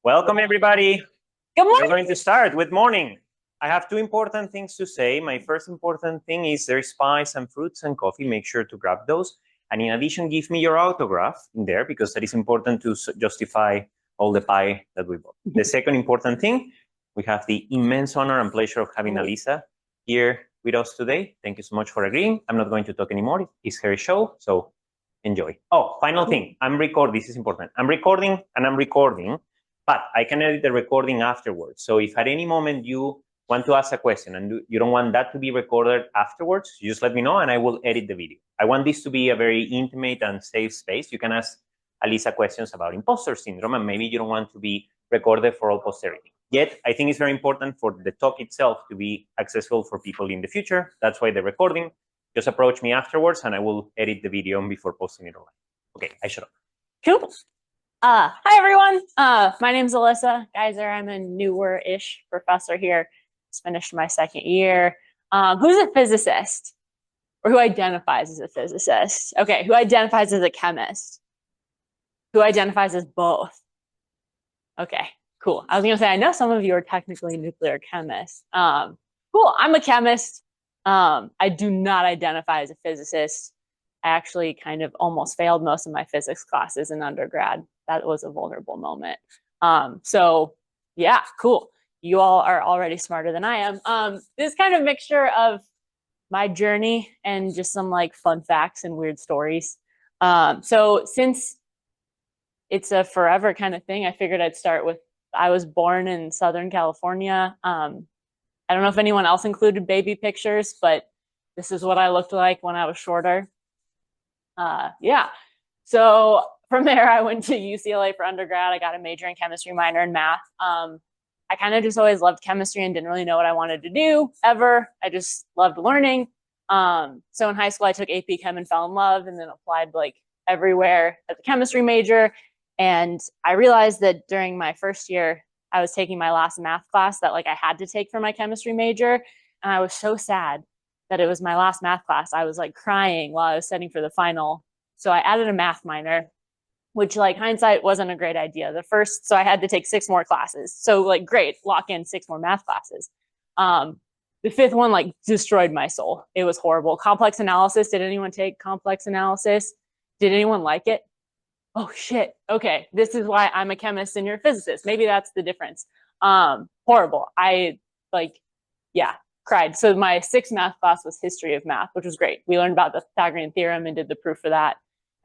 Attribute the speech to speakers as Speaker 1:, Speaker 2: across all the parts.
Speaker 1: Welcome, everybody.
Speaker 2: Good morning.
Speaker 1: We're going to start with morning. I have two important things to say. My first important thing is there's pies and fruits and coffee. Make sure to grab those. And in addition, give me your autograph in there because that is important to justify all the pie that we bought. The second important thing, we have the immense honor and pleasure of having Alyssa here with us today. Thank you so much for agreeing. I'm not going to talk anymore. It's her show, so enjoy. Oh, final thing. I'm recording. This is important. I'm recording. But I can edit the recording afterwards. So if at any moment you want to ask a question and you don't want that to be recorded afterwards, you just let me know and I will edit the video. I want this to be a very intimate and safe space. You can ask Alyssa questions about imposter syndrome, and maybe you don't want to be recorded for all posterity. Yet, I think it's very important for the talk itself to be accessible for people in the future. That's why the recording. Just approach me afterwards and I will edit the video before posting it online. Okay, I shut up.
Speaker 2: Cool. Hi, everyone. My name's Alyssa Gaiser. I'm a newer-ish professor here. Just finished my second year. Who's a physicist? Or who identifies as a physicist? Okay, who identifies as a chemist? Who identifies as both? Okay, cool. I was going to say, I know some of you are technically nuclear chemists. Cool, I'm a chemist. I do not identify as a physicist. I actually kind of almost failed most of my physics classes in undergrad. That was a vulnerable moment. So yeah, cool. You all are already smarter than I am. This kind of mixture of my journey and just some like fun facts and weird stories. So since it's a forever kind of thing, I figured I'd start with, I was born in Southern California. I don't know if anyone else included baby pictures, but this is what I looked like when I was shorter. Yeah. So from there, I went to UCLA for undergrad. I got a major in chemistry, minor in math. I kind of just always loved chemistry and didn't really know what I wanted to do ever. I just loved learning. So in high school, I took AP Chem and fell in love and then applied like everywhere as a chemistry major. And I realized that during my first year, I was taking my last math class that like I had to take for my chemistry major. And I was so sad that it was my last math class. I was like crying while I was studying for the final. So I added a math minor, which like hindsight wasn't a great idea. So I had to take 6 more classes. So like, great, lock in 6 more math classes. The 5th one like destroyed my soul. It was horrible. Complex analysis. Did anyone take complex analysis? Did anyone like it? Oh shit. Okay. This is why I'm a chemist and you're a physicist. Maybe that's the difference. Horrible. I like, yeah, cried. So my 6th math class was history of math, which was great. We learned about the Pythagorean theorem and did the proof for that.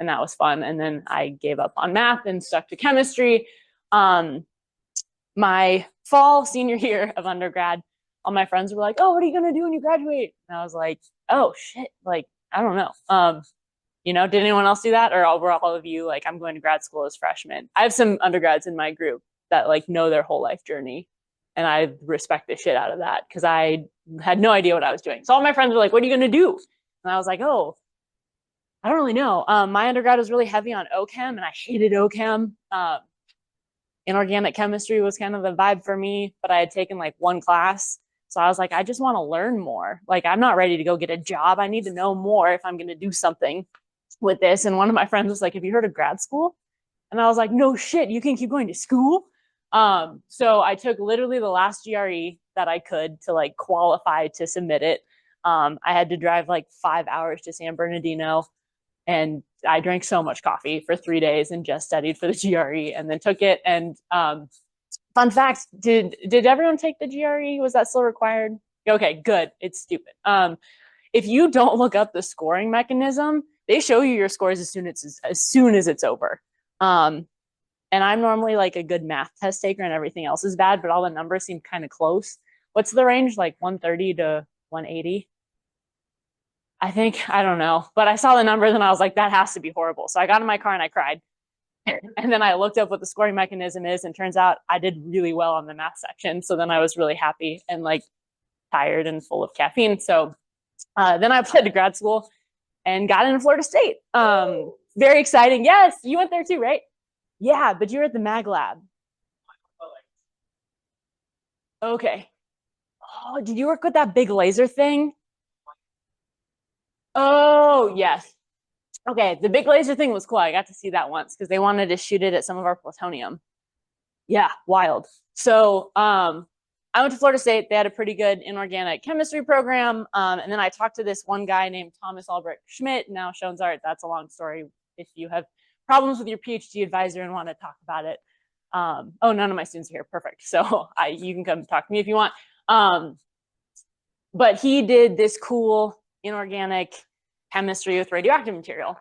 Speaker 2: And that was fun. And then I gave up on math and stuck to chemistry. My fall senior year of undergrad, all my friends were like, oh, what are you going to do when you graduate? And I was like, oh shit. Like, I don't know. Did anyone else do that? Or were all of you like, I'm going to grad school as freshmen? I have some undergrads in my group that like know their whole life journey. And I respect the shit out of that because I had no idea what I was doing. So all my friends were like, what are you going to do? And I was like, oh, I don't really know. My undergrad was really heavy on OChem and I hated OChem. Inorganic chemistry was kind of the vibe for me, but I had taken like 1 class. So I was like, I just want to learn more. Like, I'm not ready to go get a job. I need to know more if I'm going to do something with this. And one of my friends was like, have you heard of grad school? And I was like, no shit, you can keep going to school. So I took literally the last GRE that I could to like qualify to submit it. I had to drive like 5 hours to San Bernardino. And I drank so much coffee for 3 days and just studied for the GRE and then took it. And fun fact, did everyone take the GRE? Was that still required? Okay, good. It's stupid. If you don't look up the scoring mechanism, they show you your scores as soon as it's over. And I'm normally like a good math test taker and everything else is bad, but all the numbers seem kind of close. What's the range? Like 130 to 180? I think, I don't know, but I saw the numbers and I was like, that has to be horrible. So I got in my car and I cried. And then I looked up what the scoring mechanism is and turns out I did really well on the math section. So then I was really happy and like tired and full of caffeine. So then I applied to grad school and got into Florida State. Very exciting. Yes, you went there too, right? Yeah, but you were at the Mag Lab. Okay. Oh, did you work with that big laser thing? Oh, yes. Okay, the big laser thing was cool. I got to see that once because they wanted to shoot it at some of our plutonium. Yeah, wild. So I went to Florida State. They had a pretty good inorganic chemistry program. And then I talked to this one guy named Thomas Albrecht Schmidt, now Schoen's Art. That's a long story if you have problems with your PhD advisor and want to talk about it. Oh, none of my students are here. Perfect. So you can come talk to me if you want. But he did this cool inorganic chemistry with radioactive material.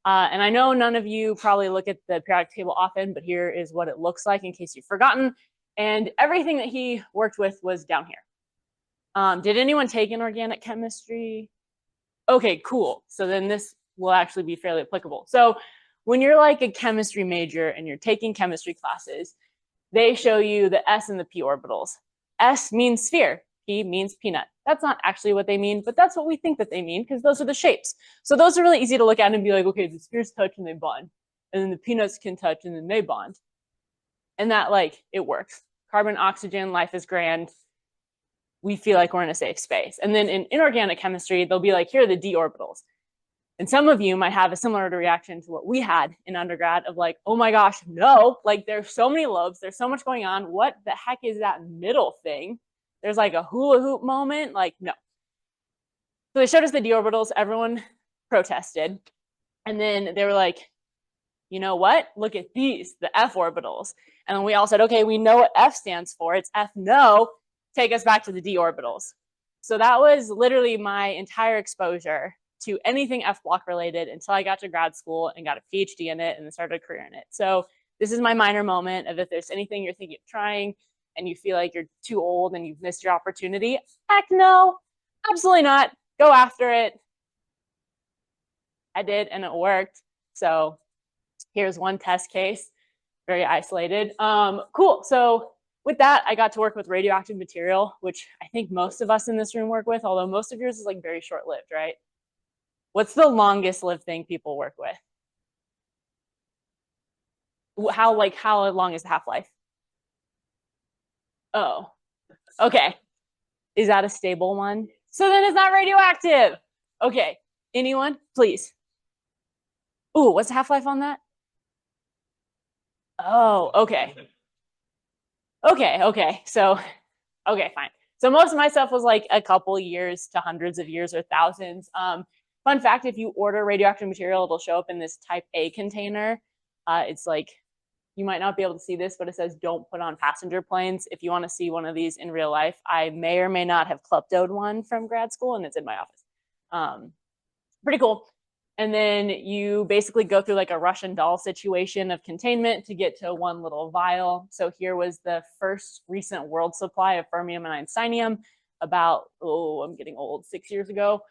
Speaker 2: And I know none of you probably look at the periodic table often, but here is what it looks like in case you've forgotten. And everything that he worked with was down here. Did anyone take inorganic chemistry? Okay, cool. So then this will actually be fairly applicable. So when you're like a chemistry major and you're taking chemistry classes, they show you the S and the P orbitals. S means sphere, P means peanut. That's not actually what they mean, but that's what we think that they mean because those are the shapes. So those are really easy to look at and be like, okay, the spheres touch and they bond. And then the peanuts can touch and then they bond. And that, like, it works. Carbon, oxygen, life is grand. We feel like we're in a safe space. And then in inorganic chemistry, they'll be like, here are the d orbitals. And some of you might have a similar reaction to what we had in undergrad of like, oh my gosh, no, like there's so many lobes, there's so much going on. What the heck is that middle thing? There's like a hula hoop moment, like no. So they showed us the d orbitals, everyone protested. And then they were like, you know what? Look at these, the f orbitals. And then we all said, okay, we know what F stands for. It's F no. Take us back to the d orbitals. So that was literally my entire exposure to anything F block related until I got to grad school and got a PhD in it and then started a career in it. So this is my minor moment of if there's anything you're thinking of trying and you feel like you're too old and you've missed your opportunity, heck no, absolutely not. Go after it. I did and it worked. So here's one test case, very isolated. Cool. So with that, I got to work with radioactive material, which I think most of us in this room work with, although most of yours is like very short-lived, right? What's the longest lived thing people work with? How long is the half-life? Oh, okay. Is that a stable one? So then it's not radioactive. Okay. Anyone, please. Ooh, what's the half-life on that? Oh, okay. Okay. So, okay, fine. So most of my stuff was like a couple years to hundreds of years or thousands. Fun fact, if you order radioactive material, it'll show up in this type A container. It's like, you might not be able to see this, but it says don't put on passenger planes. If you want to see one of these in real life, I may or may not have kleptoed one from grad school and it's in my office. Pretty cool. And then you basically go through like a Russian doll situation of containment to get to one little vial. So here was the first recent world supply of fermium and einsteinium about, I'm getting old, 6 years ago.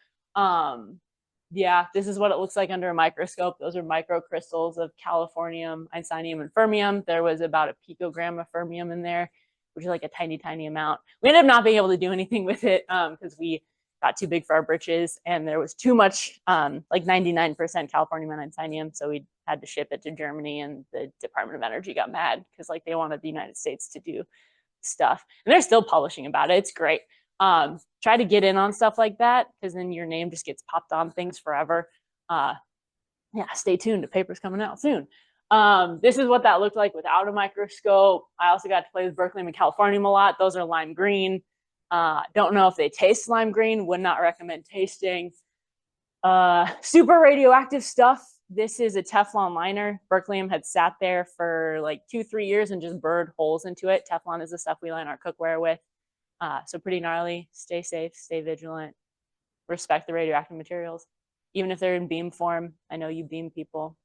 Speaker 2: Yeah, this is what it looks like under a microscope. Those are microcrystals of californium, einsteinium, and fermium. There was about a picogram of fermium in there, which is like a tiny, tiny amount. We ended up not being able to do anything with it because we got too big for our britches and there was too much, like 99% californium and einsteinium. So we had to ship it to Germany and the Department of Energy got mad because like they wanted the United States to do stuff. And they're still publishing about it. It's great. Try to get in on stuff like that because then your name just gets popped on things forever. Yeah, stay tuned. The paper's coming out soon. This is what that looked like without a microscope. I also got to play with berkelium and californium a lot. Those are lime green. Don't know if they taste lime green. Would not recommend tasting. Super radioactive stuff. This is a Teflon liner. Berkelium had sat there for like 2-3 years and just burred holes into it. Teflon is the stuff we line our cookware with. So pretty gnarly. Stay safe, stay vigilant, respect the radioactive materials, even if they're in beam form. I know you beam people.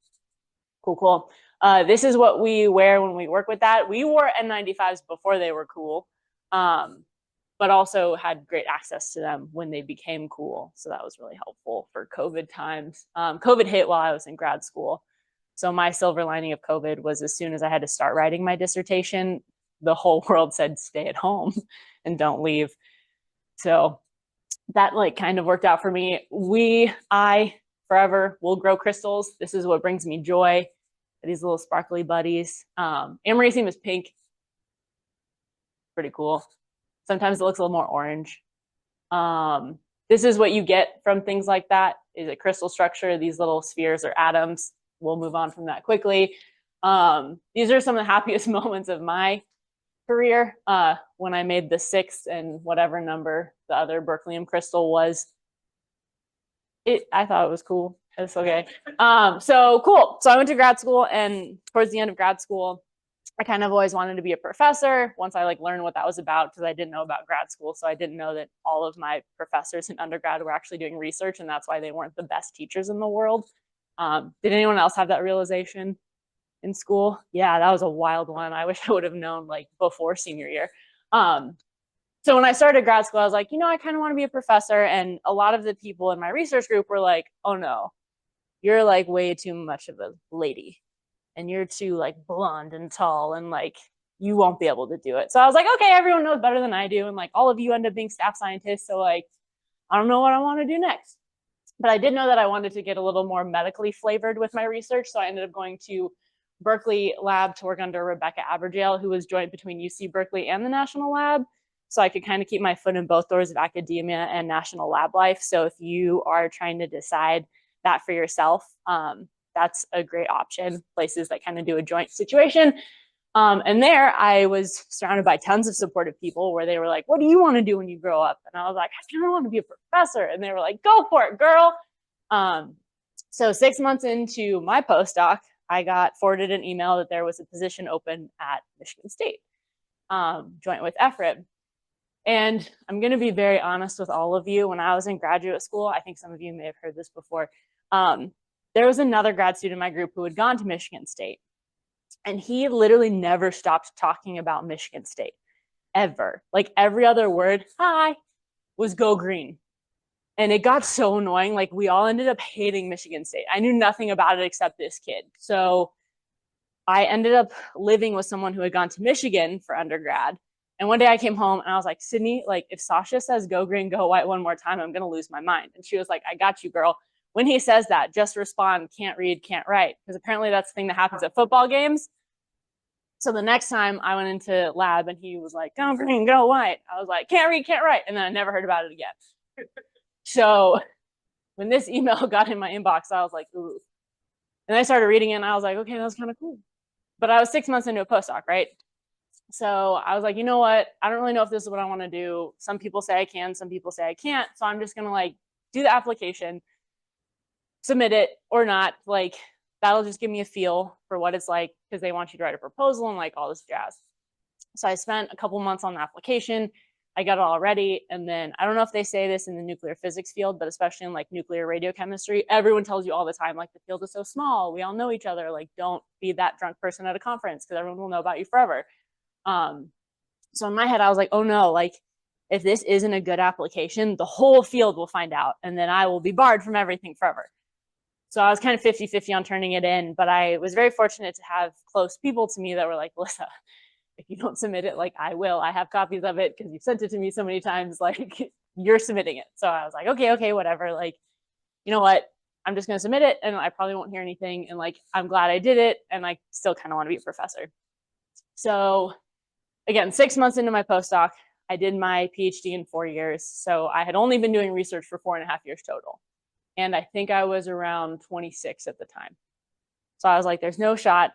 Speaker 2: Cool. This is what we wear when we work with that. We wore N95s before they were cool, but also had great access to them when they became cool. So that was really helpful for COVID times. COVID hit while I was in grad school. So my silver lining of COVID was as soon as I had to start writing my dissertation, the whole world said, stay at home and don't leave. So that like kind of worked out for me. I forever will grow crystals. This is what brings me joy. These little sparkly buddies. Americium is pink. Pretty cool. Sometimes it looks a little more orange. This is what you get from things like that, is a crystal structure. These little spheres or atoms. We'll move on from that quickly. These are some of the happiest moments of my career when I made the 6th and whatever number the other Berkelium crystal was. I thought it was cool. It's okay. So cool. So I went to grad school, and towards the end of grad school, I kind of always wanted to be a professor once I learned what that was about, because I didn't know about grad school. So I didn't know that all of my professors in undergrad were actually doing research, and that's why they weren't the best teachers in the world. Did anyone else have that realization in school? Yeah, that was a wild one. I wish I would have known before senior year. So when I started grad school, I was like, I kind of want to be a professor. And a lot of the people in my research group were like, oh no, you're way too much of a lady, and you're too blonde and tall, and you won't be able to do it. So I was like, okay, everyone knows better than I do, and all of you end up being staff scientists, so I don't know what I want to do next. But I did know that I wanted to get a little more medically flavored with my research, so I ended up going to Berkeley lab to work under Rebecca Abergale, who was joint between UC Berkeley and the National Lab. So I could kind of keep my foot in both doors of academia and national lab life. So if you are trying to decide that for yourself, that's a great option. Places that kind of do a joint situation. And there I was surrounded by tons of supportive people where they were like, what do you want to do when you grow up? And I was like, I kind of want to be a professor. And they were like, go for it, girl. So 6 months into my postdoc, I got forwarded an email that there was a position open at Michigan State, joint with EFRIB. And I'm going to be very honest with all of you. When I was in graduate school, I think some of you may have heard this before, there was another grad student in my group who had gone to Michigan State. And he literally never stopped talking about Michigan State, ever. Every other word, hi, was go green. And it got so annoying. We all ended up hating Michigan State. I knew nothing about it except this kid. So I ended up living with someone who had gone to Michigan for undergrad. And one day I came home and I was like, Sydney, if Sasha says go green, go white one more time, I'm going to lose my mind. And she was like, I got you, girl. When he says that, just respond, can't read, can't write. Because apparently that's the thing that happens at football games. So the next time I went into lab and he was like, go green, go white, I was like, can't read, can't write. And then I never heard about it again. So when this email got in my inbox, I was like, ooh. And I started reading it and I was like, okay, that was kind of cool. But I was 6 months into a postdoc, right? So I was like, you know what? I don't really know if this is what I want to do. Some people say I can, some people say I can't. So I'm just going to do the application, submit it or not. That'll just give me a feel for what it's like, because they want you to write a proposal and all this jazz. So I spent a couple months on the application. I got it all ready. And then I don't know if they say this in the nuclear physics field, but especially in nuclear radiochemistry, everyone tells you all the time, the field is so small. We all know each other. Don't be that drunk person at a conference, because everyone will know about you forever. So in my head, I was like, oh no, if this isn't a good application, the whole field will find out, and then I will be barred from everything forever. So I was kind of 50-50 on turning it in, but I was very fortunate to have close people to me that were like, Alyssa, if you don't submit it, I will. I have copies of it because you've sent it to me so many times, you're submitting it. So I was like, okay, whatever. You know what? I'm just going to submit it, and I probably won't hear anything. And I'm glad I did it, and I still kind of want to be a professor. So again, 6 months into my postdoc, I did my PhD in 4 years. So I had only been doing research for 4.5 years total. And I think I was around 26 at the time. So I was like, there's no shot.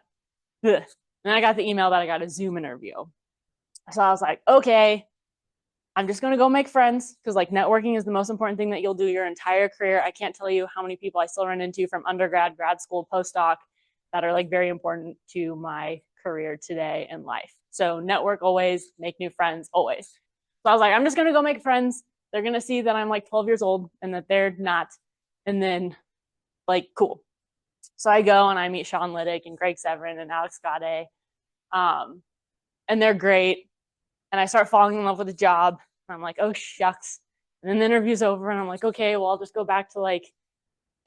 Speaker 2: Ugh. And I got the email that I got a Zoom interview. So I was like, okay, I'm just going to go make friends, because networking is the most important thing that you'll do your entire career. I can't tell you how many people I still run into from undergrad, grad school, postdoc that are very important to my career today and life. So network always, make new friends always. So I was like, I'm just going to go make friends. They're going to see that I'm 12 years old and that they're not. And then cool. So I go and I meet Sean Liddick and Greg Severin and Alex Gade. And they're great. And I start falling in love with the job. And I'm like, oh, shucks. And then the interview's over and I'm like, okay, well, I'll just go back to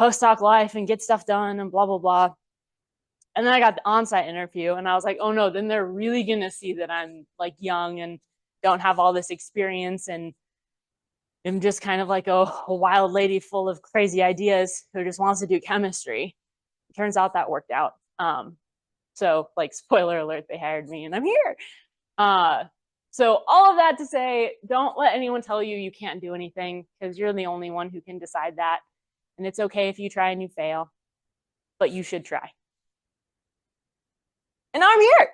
Speaker 2: postdoc life and get stuff done and blah, blah, blah. And then I got the on-site interview and I was like, oh no, then they're really going to see that I'm young and don't have all this experience and I'm just kind of a wild lady full of crazy ideas who just wants to do chemistry. It turns out that worked out. So spoiler alert, they hired me and I'm here. So all of that to say, don't let anyone tell you you can't do anything, because you're the only one who can decide that. And it's okay if you try and you fail, but you should try. And now I'm here.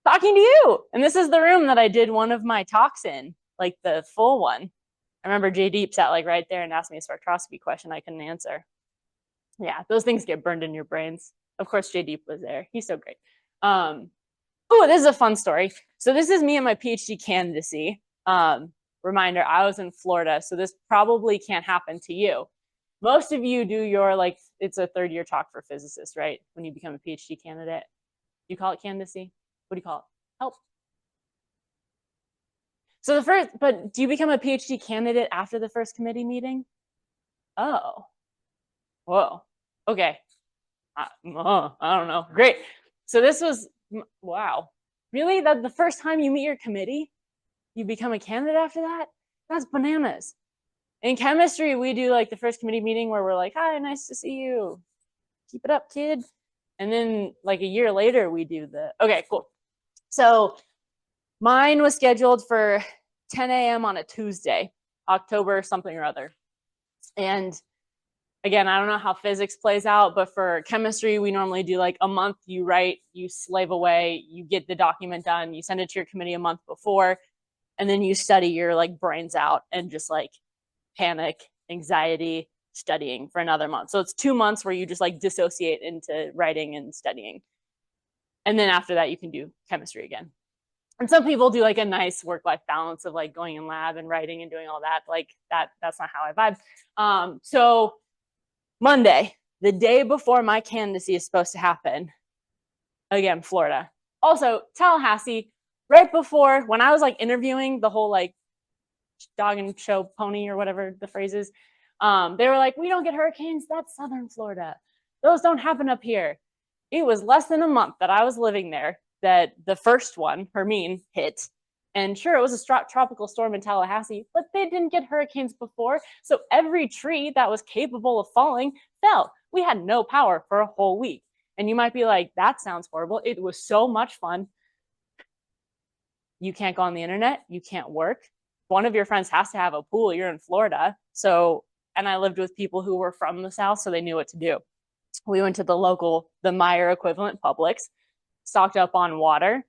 Speaker 2: talking to you. And this is the room that I did one of my talks in, like the full one. I remember Jay Deep sat like right there and asked me a spectroscopy question I couldn't answer. Yeah, those things get burned in your brains. Of course, Jay Deep was there. He's so great. Oh, this is a fun story. So this is me and my PhD candidacy. Reminder, I was in Florida, so this probably can't happen to you. Most of you do your, like, it's a third year talk for physicists, right? When you become a PhD candidate. You call it candidacy? What do you call it? Help. So but do you become a PhD candidate after the first committee meeting? Oh, whoa, okay. I don't know. Great. So this was, wow. Really? That the first time you meet your committee, you become a candidate after that? That's bananas. In chemistry, we do like the first committee meeting where we're like, hi, nice to see you. Keep it up, kid. And then like a year later, we do okay, cool. So mine was scheduled for 10 a.m. on a Tuesday, October something or other. And again, I don't know how physics plays out, but for chemistry, we normally do like a month. You write, you slave away, you get the document done, you send it to your committee a month before, and then you study your like brains out and just like panic, anxiety, studying for another month. So it's 2 months where you just like dissociate into writing and studying. And then after that, you can do chemistry again. And some people do like a nice work-life balance of like going in lab and writing and doing all that. Like that's not how I vibe. So Monday, the day before my candidacy is supposed to happen, again, Florida. Also, Tallahassee, right before when I was like interviewing the whole like dog and show pony or whatever the phrase is, they were like, we don't get hurricanes. That's Southern Florida. Those don't happen up here. It was less than a month that I was living there that the first one, Hermine, hit. And sure, it was a tropical storm in Tallahassee, but they didn't get hurricanes before. So every tree that was capable of falling fell. We had no power for a whole week. And you might be like, that sounds horrible. It was so much fun. You can't go on the internet. You can't work. One of your friends has to have a pool. You're in Florida. So, and I lived with people who were from the South, so they knew what to do. We went to the Meyer equivalent Publix, stocked up on water,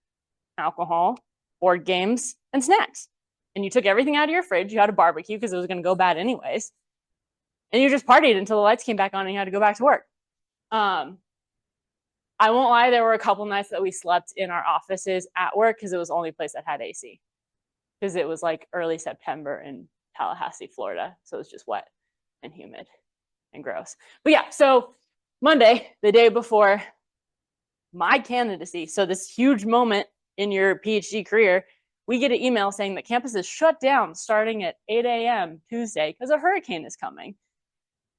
Speaker 2: alcohol, board games, and snacks. And you took everything out of your fridge. You had a barbecue because it was going to go bad anyways. And you just partied until the lights came back on and you had to go back to work. I won't lie, there were a couple nights that we slept in our offices at work because it was the only place that had AC. Because it was like early September in Tallahassee, Florida. So it was just wet and humid and gross. But yeah, so Monday, the day before my candidacy, so this huge moment in your PhD career, we get an email saying that campus is shut down starting at 8 a.m. Tuesday because a hurricane is coming.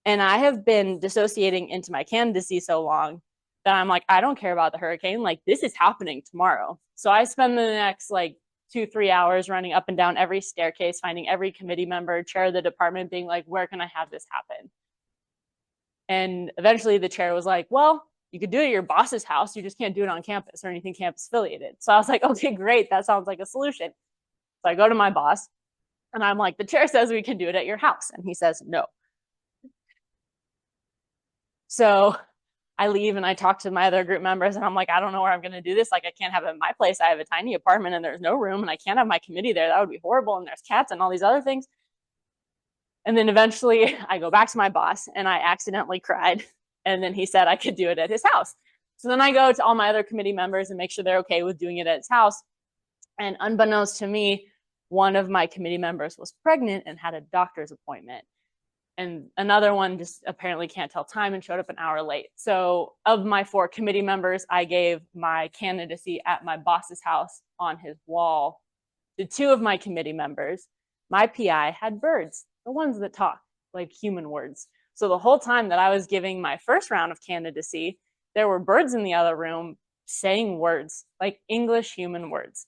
Speaker 2: And I have been dissociating into my candidacy so long that I'm like, I don't care about the hurricane. Like, this is happening tomorrow. So I spend the next like 2-3 hours running up and down every staircase, finding every committee member, chair of the department, being like, where can I have this happen? And eventually the chair was like, well, you could do it at your boss's house. You just can't do it on campus or anything campus affiliated. So I was like, okay, great. That sounds like a solution. So I go to my boss and I'm like, the chair says we can do it at your house. And he says, no. So I leave and I talk to my other group members and I'm like, I don't know where I'm going to do this. Like, I can't have it in my place. I have a tiny apartment and there's no room and I can't have my committee there. That would be horrible. And there's cats and all these other things. And then eventually I go back to my boss and I accidentally cried. And then he said I could do it at his house. So then I go to all my other committee members and make sure they're okay with doing it at his house. And unbeknownst to me, one of my committee members was pregnant and had a doctor's appointment. And another one just apparently can't tell time and showed up an hour late. So of my 4 committee members, I gave my candidacy at my boss's house on his wall to 2 of my committee members. My PI had birds, the ones that talk like human words. So the whole time that I was giving my first round of candidacy, there were birds in the other room saying words, like English human words,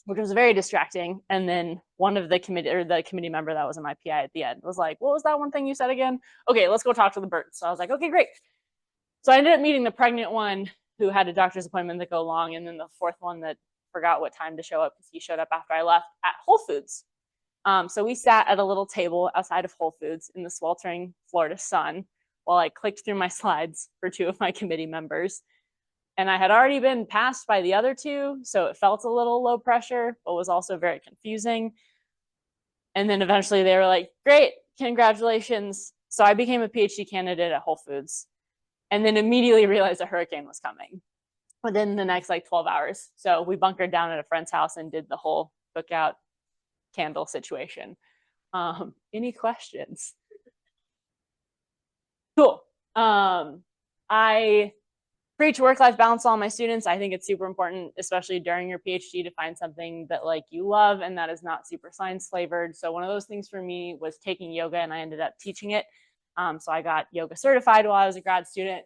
Speaker 2: which was very distracting. And then one of the committee member that was in my PI at the end was like, what was that one thing you said again? Okay, let's go talk to the birds. So I was like, okay, great. So I ended up meeting the pregnant one who had a doctor's appointment to go along, and then the 4th one that forgot what time to show up because he showed up after I left at Whole Foods. So we sat at a little table outside of Whole Foods in the sweltering Florida sun while I clicked through my slides for 2 of my committee members. And I had already been passed by the other two, so it felt a little low pressure, but was also very confusing. And then eventually they were like, great, congratulations. So I became a PhD candidate at Whole Foods, and then immediately realized a hurricane was coming within the next like 12 hours. So we bunkered down at a friend's house and did the whole cookout candle situation. Any questions? Cool. I preach work-life balance to all my students. I think it's super important, especially during your PhD, to find something that like you love and that is not super science flavored. So one of those things for me was taking yoga, and I ended up teaching it. So I got yoga certified while I was a grad student.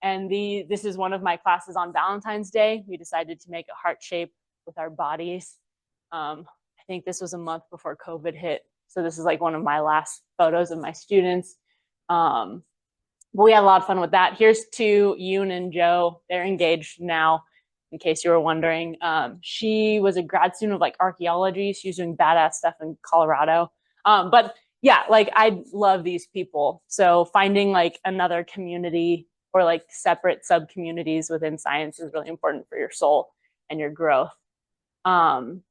Speaker 2: And this is one of my classes on Valentine's Day. We decided to make a heart shape with our bodies. I think this was a month before COVID hit. So this is like one of my last photos of my students. But we had a lot of fun with that. Here's to Yoon and Joe. They're engaged now, in case you were wondering. She was a grad student of like archaeology. She was doing badass stuff in Colorado. But yeah, like I love these people. So finding like another community or like separate sub communities within science is really important for your soul and your growth. And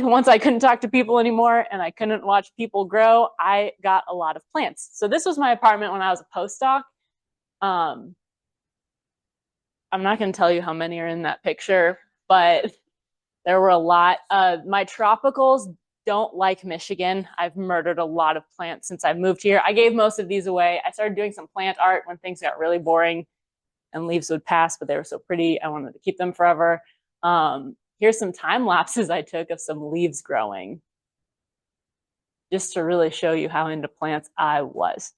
Speaker 2: once I couldn't talk to people anymore and I couldn't watch people grow, I got a lot of plants. So this was my apartment when I was a postdoc. I'm not going to tell you how many are in that picture, but there were a lot. My tropicals don't like Michigan. I've murdered a lot of plants since I moved here. I gave most of these away. I started doing some plant art when things got really boring and leaves would pass, but they were so pretty. I wanted to keep them forever. Here's some time lapses I took of some leaves growing, just to really show you how into plants I was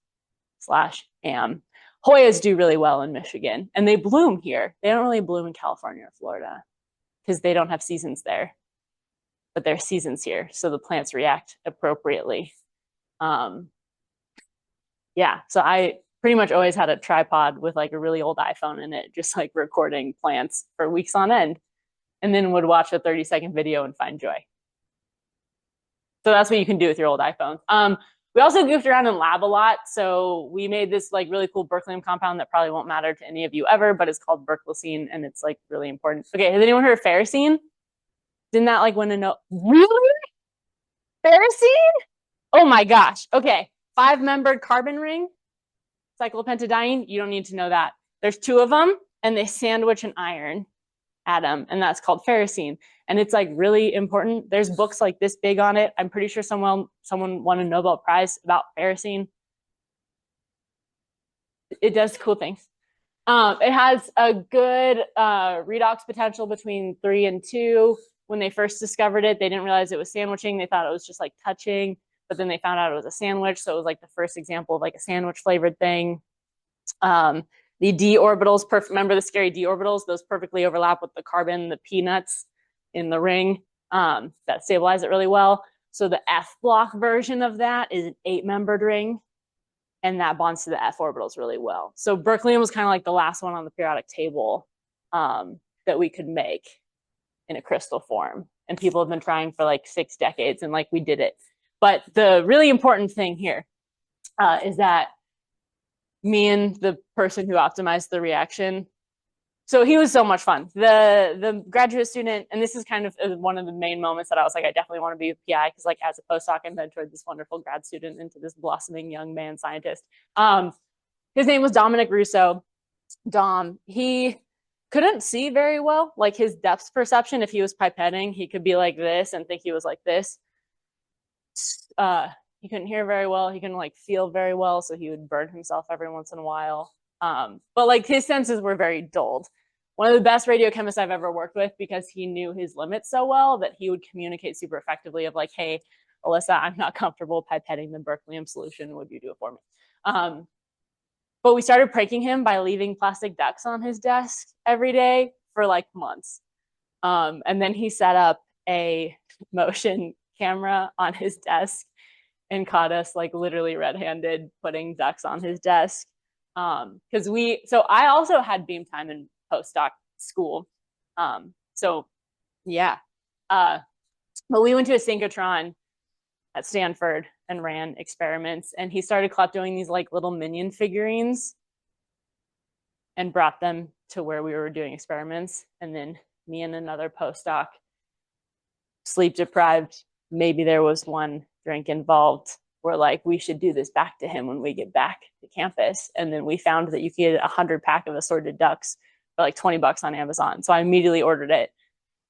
Speaker 2: / am. Hoyas do really well in Michigan, and they bloom here. They don't really bloom in California or Florida because they don't have seasons there, but there's seasons here, so the plants react appropriately. Yeah, so I pretty much always had a tripod with like a really old iPhone in it, just like recording plants for weeks on end, and then would watch a 30-second video and find joy. So that's what you can do with your old iPhones. We also goofed around in lab a lot. So we made this like really cool berkelium compound that probably won't matter to any of you ever, but it's called berkelicine, and it's like really important. Okay, has anyone heard of ferrocene? Didn't that like win a note? Really? Ferrocene? Oh my gosh. Okay, 5-membered carbon ring, cyclopentadiene. You don't need to know that. There's 2 of them, and they sandwich an iron atom, and that's called ferrocene. And it's like really important. There's books like this big on it. I'm pretty sure someone won a Nobel Prize about ferrocene. It does cool things. It has a good redox potential between 3 and 2. When they first discovered it, they didn't realize it was sandwiching. They thought it was just like touching, but then they found out it was a sandwich. So it was like the first example of like a sandwich flavored thing. The d orbitals, remember the scary d orbitals? Those perfectly overlap with the carbon, the peanuts in the ring that stabilize it really well. So the F block version of that is an 8-membered ring, and that bonds to the F orbitals really well. So berkelium was kind of like the last one on the periodic table that we could make in a crystal form. And people have been trying for like 6 decades, and like we did it. But the really important thing here is that me and the person who optimized the reaction, so he was so much fun. The graduate student, and this is kind of one of the main moments that I was like, I definitely want to be a PI, because like as a postdoc, I mentored this wonderful grad student into this blossoming young man scientist. His name was Dominic Russo. Dom, he couldn't see very well, like his depth perception. If he was pipetting, he could be like this and think he was like this. He couldn't hear very well. He couldn't like feel very well, so he would burn himself every once in a while. But like his senses were very dulled. One of the best radiochemists I've ever worked with, because he knew his limits so well that he would communicate super effectively of like, hey, Alyssa, I'm not comfortable pipetting the berkelium solution. Would you do it for me? But we started pranking him by leaving plastic ducks on his desk every day for like months. And then he set up a motion camera on his desk and caught us like literally red-handed putting ducks on his desk. So I also had beam time in postdoc school. So yeah. But we went to a synchrotron at Stanford and ran experiments, and he started doing these like little minion figurines. and brought them to where we were doing experiments. And then me and another postdoc, sleep deprived, maybe there was one drink involved, we're like, we should do this back to him when we get back to campus. And then we found that you could get 100 pack of assorted ducks for like $20 on Amazon. So I immediately ordered it,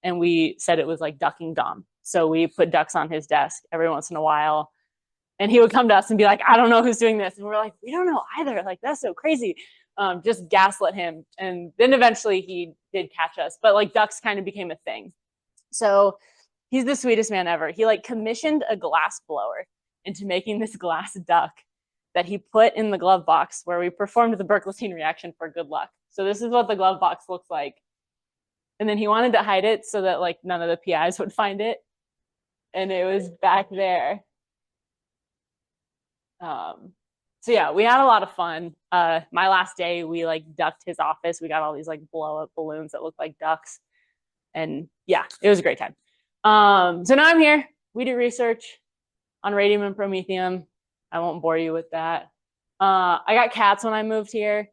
Speaker 2: and we said it was like ducking Dom. So we put ducks on his desk every once in a while, and he would come to us and be like, I don't know who's doing this. And we're like, we don't know either. Like, that's so crazy. Just gaslit him. And then eventually he did catch us, but like ducks kind of became a thing. So he's the sweetest man ever. He like commissioned a glass blower into making this glass duck that he put in the glove box where we performed the Berkeleystine reaction for good luck. So this is what the glove box looks like. And then he wanted to hide it so that like none of the PIs would find it. And it was back there. So yeah, we had a lot of fun. My last day, we like ducked his office. We got all these like blow up balloons that look like ducks. And yeah, it was a great time. So now I'm here. We do research on radium and promethium. I won't bore you with that. I got cats when I moved here.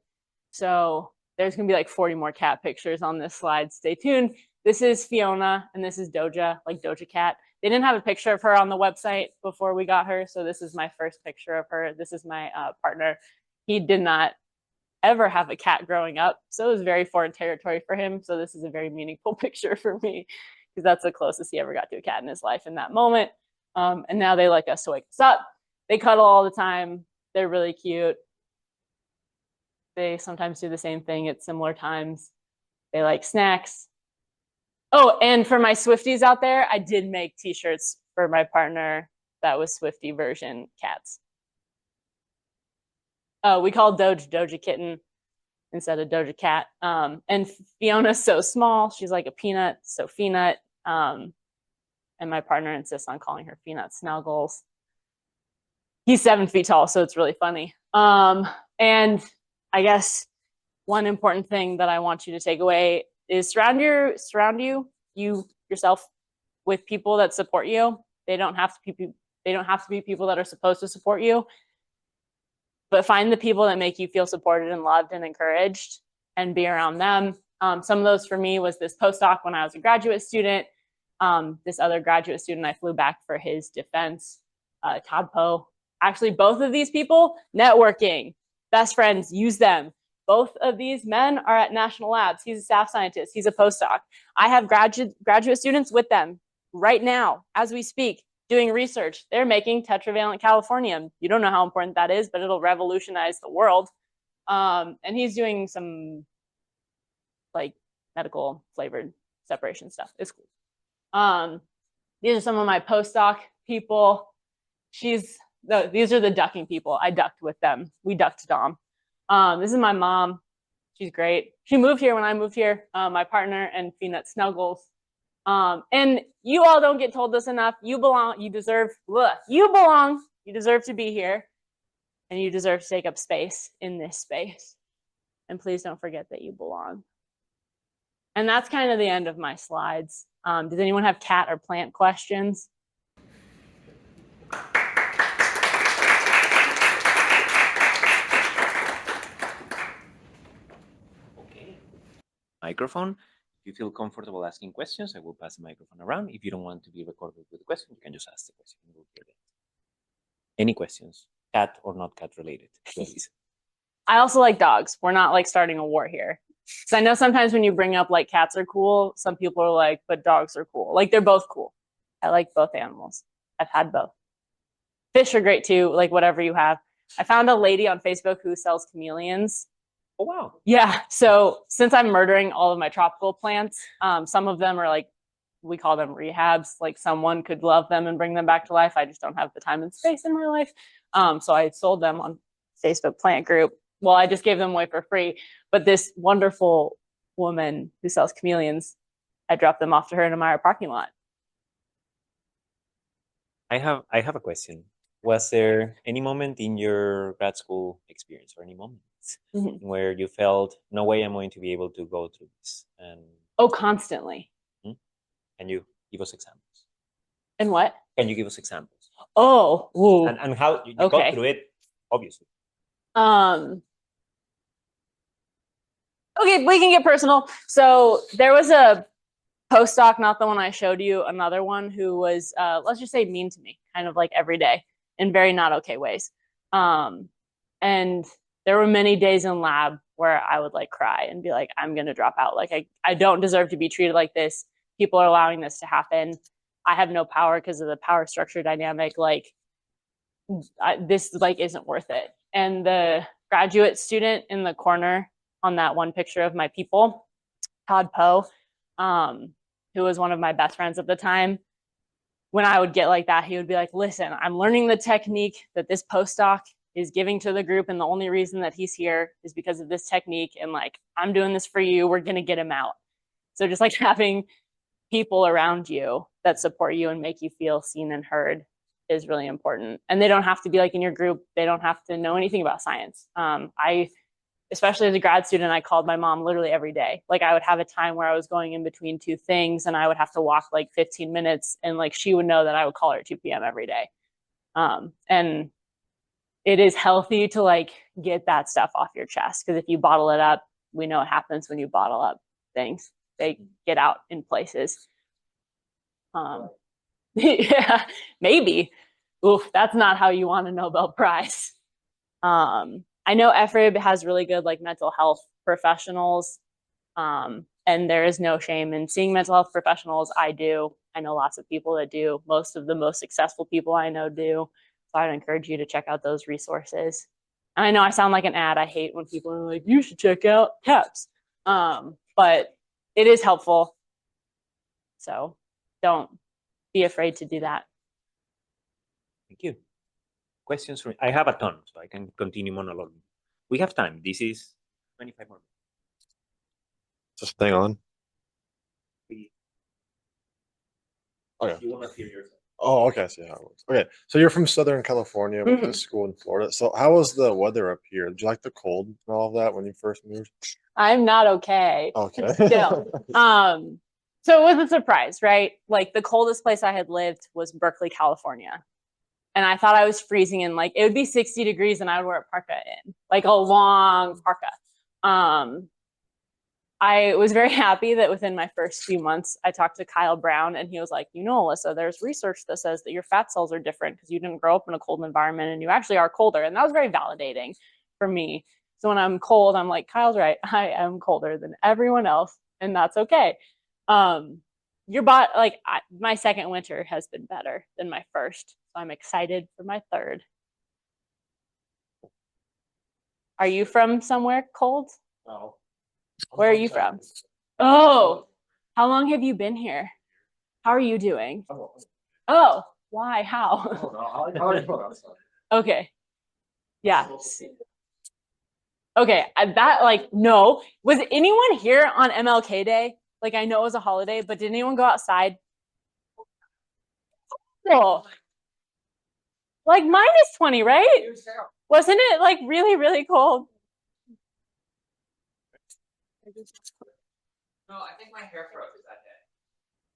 Speaker 2: So there's going to be like 40 more cat pictures on this slide. Stay tuned. This is Fiona and this is Doja, like Doja Cat. They didn't have a picture of her on the website before we got her. So this is my first picture of her. This is my partner. He did not ever have a cat growing up. So it was very foreign territory for him. So this is a very meaningful picture for me because that's the closest he ever got to a cat in his life in that moment. And now they like us to wake us up. They cuddle all the time. They're really cute. They sometimes do the same thing at similar times. They like snacks. Oh, and for my Swifties out there, I did make t-shirts for my partner that was Swiftie version cats. We call Doge Doja Kitten instead of Doja Cat. And Fiona's so small. She's like a peanut, so Pheanut. And my partner insists on calling her Peanut Snuggles. He's 7 feet tall, so it's really funny. And I guess one important thing that I want you to take away is surround yourself with people that support you. They don't have to be people that are supposed to support you, but find the people that make you feel supported and loved and encouraged and be around them. Some of those for me was this postdoc when I was a graduate student. This other graduate student, I flew back for his defense, Todd Poe. Actually, both of these people, networking, best friends, use them. Both of these men are at national labs. He's a staff scientist. He's a postdoc. I have graduate students with them right now as we speak doing research. They're making tetravalent californium. You don't know how important that is, but it'll revolutionize the world. And he's doing some like medical flavored separation stuff. It's cool. These are some of my postdoc people. These are the ducking people. I ducked with them. We ducked Dom. This is my mom. She's great. She moved here when I moved here. My partner and Peanut Snuggles. And you all don't get told this enough. You belong. You deserve. You belong. You deserve to be here, and you deserve to take up space in this space. And please don't forget that you belong. And that's kind of the end of my slides. Does anyone have cat or plant questions?
Speaker 1: Microphone. If you feel comfortable asking questions, I will pass the microphone around. If you don't want to be recorded with the question, you can just ask the question. We'll hear it. Any questions, cat or not cat related? Please.
Speaker 2: I also like dogs. We're not like starting a war here. So I know sometimes when you bring up like cats are cool, some people are like, but dogs are cool. Like they're both cool. I like both animals. I've had both. Fish are great too, like whatever you have. I found a lady on Facebook who sells chameleons.
Speaker 1: Oh, wow.
Speaker 2: Yeah. So since I'm murdering all of my tropical plants, some of them are like, we call them rehabs. Like someone could love them and bring them back to life. I just don't have the time and space in my life. So I sold them on Facebook plant group. Well, I just gave them away for free. But this wonderful woman who sells chameleons, I dropped them off to her in a Meyer parking lot.
Speaker 1: I have a question. Was there any moment in your grad school experience or any moments where you felt no way I'm going to be able to go through this? And
Speaker 2: constantly.
Speaker 1: Can you give us examples?
Speaker 2: And what?
Speaker 1: Can you give us examples?
Speaker 2: Oh, ooh.
Speaker 1: And how you got through it, obviously.
Speaker 2: Okay, we can get personal. So there was a postdoc, not the one I showed you, another one who was, let's just say, mean to me, kind of like every day in very not okay ways. And there were many days in lab where I would like cry and be like, I'm going to drop out. Like, I don't deserve to be treated like this. People are allowing this to happen. I have no power because of the power structure dynamic. Like, this like isn't worth it. And the graduate student in the corner on that one picture of my people, Todd Poe, who was one of my best friends at the time, when I would get like that, he would be like, listen, I'm learning the technique that this postdoc is giving to the group. And the only reason that he's here is because of this technique. And like, I'm doing this for you. We're going to get him out. So just like having people around you that support you and make you feel seen and heard is really important. And they don't have to be like in your group. They don't have to know anything about science. Especially as a grad student, I called my mom literally every day. Like I would have a time where I was going in between two things and I would have to walk like 15 minutes and like she would know that I would call her at 2 p.m. every day. And it is healthy to like get that stuff off your chest because if you bottle it up, we know what happens when you bottle up things. They get out in places. Yeah, maybe. Oof, that's not how you want a Nobel Prize. I know EFRIB has really good like mental health professionals, and there is no shame in seeing mental health professionals. I do. I know lots of people that do. Most of the most successful people I know do. So I'd encourage you to check out those resources. And I know I sound like an ad. I hate when people are like, you should check out CAPS. But it is helpful. So don't be afraid to do that.
Speaker 1: Thank you. Questions from I have a ton, so I can continue monologuing. We have time. This is 25 more minutes.
Speaker 3: Just hang on.
Speaker 1: Okay. You want to hear yourself.
Speaker 3: Oh, okay. I see how it works. Okay, so you're from Southern California, went to school in Florida. So how was the weather up here? Did you like the cold and all of that when you first moved?
Speaker 2: I'm not okay.
Speaker 3: Okay.
Speaker 2: Still. So it was a surprise, right? Like the coldest place I had lived was Berkeley, California. And I thought I was freezing and like it would be 60 degrees and I would wear a parka in, like a long parka. I was very happy that within my first few months, I talked to Kyle Brown and he was like, you know, Alyssa, there's research that says that your fat cells are different because you didn't grow up in a cold environment and you actually are colder. And that was very validating for me. So when I'm cold, I'm like, Kyle's right. I am colder than everyone else and that's okay. Your body, like my second winter has been better than my first. So I'm excited for my third. Are you from somewhere cold?
Speaker 3: No.
Speaker 2: Where are you from? Oh, how long have you been here? How are you doing? Oh, why? How? Okay. Yeah. Okay. That like, no. Was anyone here on MLK Day? Like, I know it was a holiday, but did anyone go outside? Oh, like -20, right? Wasn't it like really, really cold?
Speaker 4: No, I think my hair froze that day.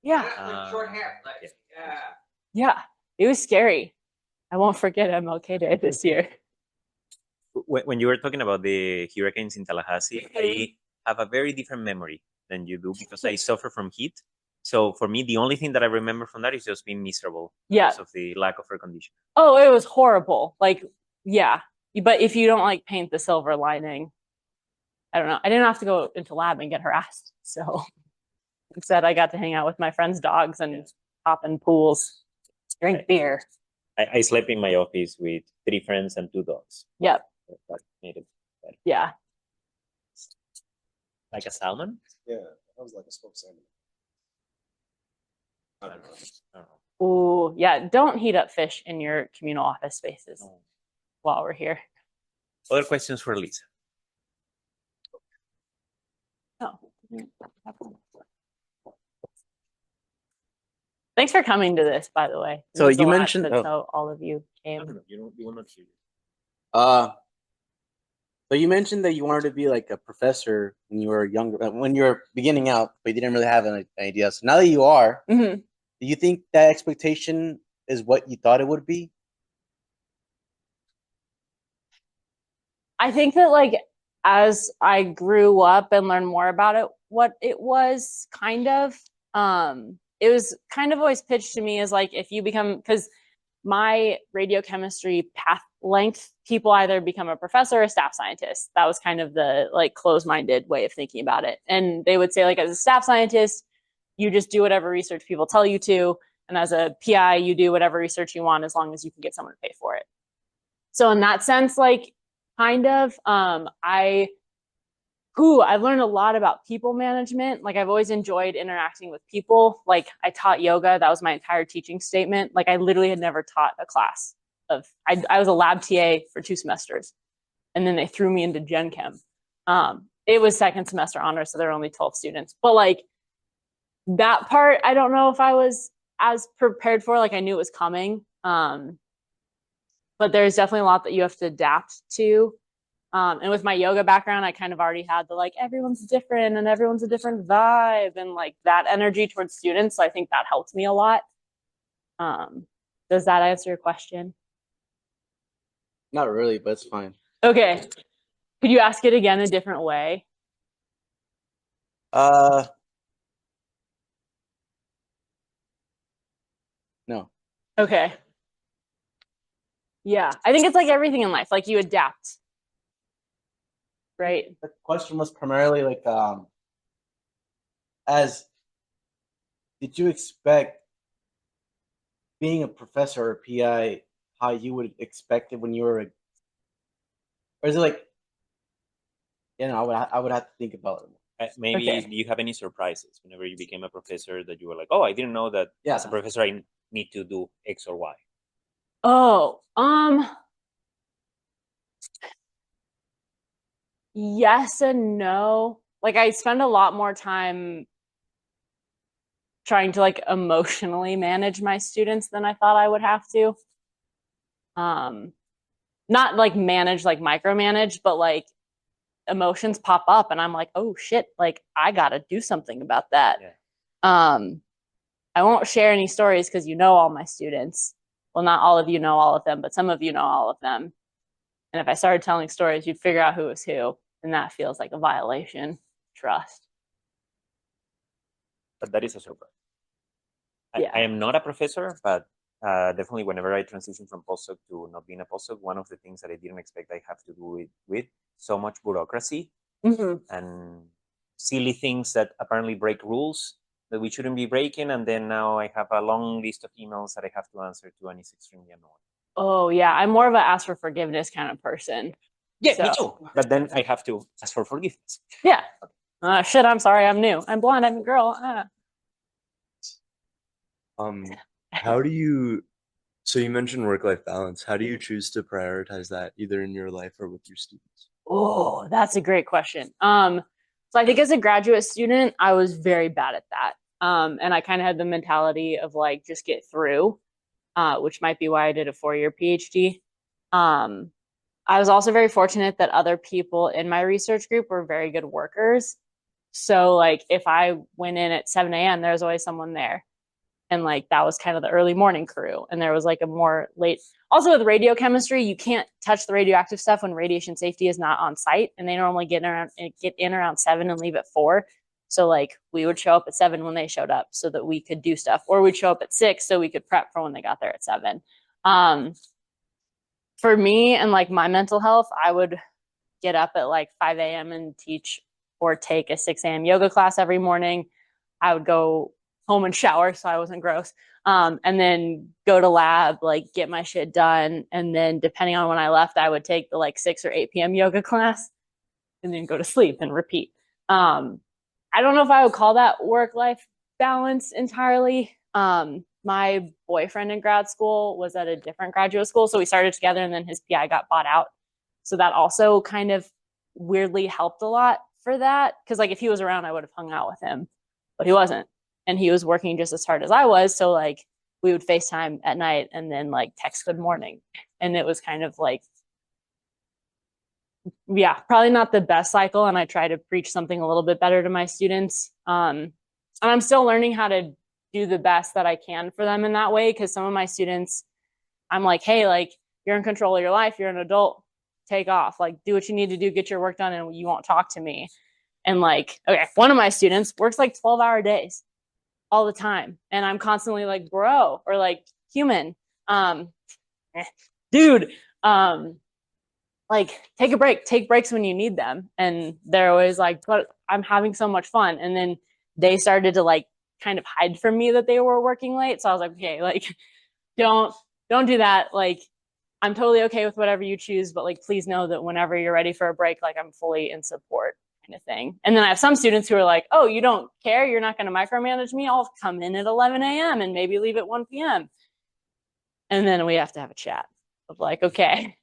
Speaker 2: Yeah.
Speaker 4: I got, like, short hair. Like, yeah.
Speaker 2: Yeah. It was scary. I won't forget MLK Day this year.
Speaker 1: When you were talking about the hurricanes in Tallahassee, I have a very different memory than you do because I suffer from heat. So for me, the only thing that I remember from that is just being miserable because of the lack of air conditioning.
Speaker 2: Oh, it was horrible. Like, yeah. But if you don't like paint the silver lining, I don't know. I didn't have to go into lab and get harassed. So instead, I got to hang out with my friends' dogs and hop in pools, drink beer.
Speaker 1: I slept in my office with 3 friends and 2 dogs.
Speaker 2: Yep.
Speaker 1: That made it better.
Speaker 2: Yeah.
Speaker 1: Like a salmon?
Speaker 3: Yeah, that was like a smoked salmon.
Speaker 1: I don't know.
Speaker 2: Ooh, yeah. Don't heat up fish in your communal office spaces while we're here.
Speaker 1: Other questions for Lisa?
Speaker 2: Oh. Thanks for coming to this, by the way.
Speaker 4: So you mentioned
Speaker 2: so all of you came.
Speaker 1: You will not hear.
Speaker 4: So you mentioned that you wanted to be like a professor when you were younger, when you were beginning out, but you didn't really have an idea. So now that you are, do you think that expectation is what you thought it would be?
Speaker 2: I think that like as I grew up and learned more about it, what it was it was kind of always pitched to me as like, if you become, because my radiochemistry path length, people either become a professor or a staff scientist. That was kind of the like closed-minded way of thinking about it. And they would say, like, as a staff scientist, you just do whatever research people tell you to. And as a PI, you do whatever research you want as long as you can get someone to pay for it. So in that sense, like, kind of, I've learned a lot about people management. Like, I've always enjoyed interacting with people. Like, I taught yoga. That was my entire teaching statement. Like, I literally had never taught a class I was a lab TA for 2 semesters. And then they threw me into Gen Chem. It was second semester honors, so there were only 12 students. But like, that part, I don't know if I was as prepared for. Like, I knew it was coming. But there's definitely a lot that you have to adapt to. And with my yoga background, I kind of already had the like, everyone's different and everyone's a different vibe and like that energy towards students. So I think that helped me a lot. Does that answer your question?
Speaker 4: Not really, but it's fine.
Speaker 2: Okay. Could you ask it again a different way?
Speaker 4: No.
Speaker 2: Okay. Yeah. I think it's like everything in life. Like, you adapt. Right.
Speaker 4: The question was primarily like, did you expect being a professor or a PI how you would expect it when you were or is it like, I would have to think about it.
Speaker 1: Maybe
Speaker 2: Okay.
Speaker 1: do you have any surprises whenever you became a professor that you were like, oh, I didn't know that as a professor I need to do X or Y?
Speaker 2: Oh, yes and no. Like, I spend a lot more time trying to like emotionally manage my students than I thought I would have to. Not like manage, like micromanage, but like emotions pop up and I'm like, oh shit, like I gotta do something about that.
Speaker 1: Yeah.
Speaker 2: I won't share any stories because you know all my students. Well, not all of you know all of them, but some of you know all of them. And if I started telling stories, you'd figure out who was who. And that feels like a violation. Trust.
Speaker 1: But that is a surprise.
Speaker 2: Yeah.
Speaker 1: I am not a professor, but definitely whenever I transition from postdoc to not being a postdoc, one of the things that I didn't expect I have to do it with so much bureaucracy and silly things that apparently break rules that we shouldn't be breaking. And then now I have a long list of emails that I have to answer to, and it's extremely annoying.
Speaker 2: Oh, yeah. I'm more of a ask for forgiveness kind of person.
Speaker 1: Yeah, me too. But then I have to ask for forgiveness.
Speaker 2: Yeah. Shit, I'm sorry. I'm new. I'm blonde. I'm a girl.
Speaker 5: How do you, so you mentioned work-life balance. How do you choose to prioritize that either in your life or with your students?
Speaker 2: Oh, that's a great question. So I think as a graduate student, I was very bad at that. And I kind of had the mentality of like, just get through, which might be why I did a 4-year PhD. I was also very fortunate that other people in my research group were very good workers. So like, if I went in at 7 a.m., there was always someone there. And like, that was kind of the early morning crew. And there was like a more late, also with radiochemistry, you can't touch the radioactive stuff when radiation safety is not on site. And they normally get in around 7 and leave at 4. So like, we would show up at 7 when they showed up so that we could do stuff, or we'd show up at 6 so we could prep for when they got there at 7. For me and like my mental health, I would get up at like 5 a.m. and teach or take a 6 a.m. yoga class every morning. I would go home and shower so I wasn't gross. And then go to lab, like get my shit done. And then depending on when I left, I would take the like 6 or 8 p.m. yoga class and then go to sleep and repeat. I don't know if I would call that work-life balance entirely. My boyfriend in grad school was at a different graduate school. So we started together and then his PI got bought out. So that also kind of weirdly helped a lot for that. Cause like if he was around, I would have hung out with him, but he wasn't. And he was working just as hard as I was. So like we would FaceTime at night and then like text good morning. And it was kind of like, yeah, probably not the best cycle. And I try to preach something a little bit better to my students. And I'm still learning how to do the best that I can for them in that way. Cause some of my students, I'm like, hey, like you're in control of your life. You're an adult. take off, like do what you need to do, get your work done, and you won't talk to me. And like, okay, one of my students works like 12-hour days all the time. And I'm constantly like, bro, or like human, dude, like take a break, take breaks when you need them. And they're always like, but I'm having so much fun. And then they started to like kind of hide from me that they were working late. So I was like, okay, like don't do that. Like I'm totally okay with whatever you choose, but like please know that whenever you're ready for a break, like I'm fully in support, kind of thing. And then I have some students who are like, oh, you don't care, you're not going to micromanage me, I'll come in at 11 a.m. and maybe leave at 1 p.m. And then we have to have a chat of like, okay,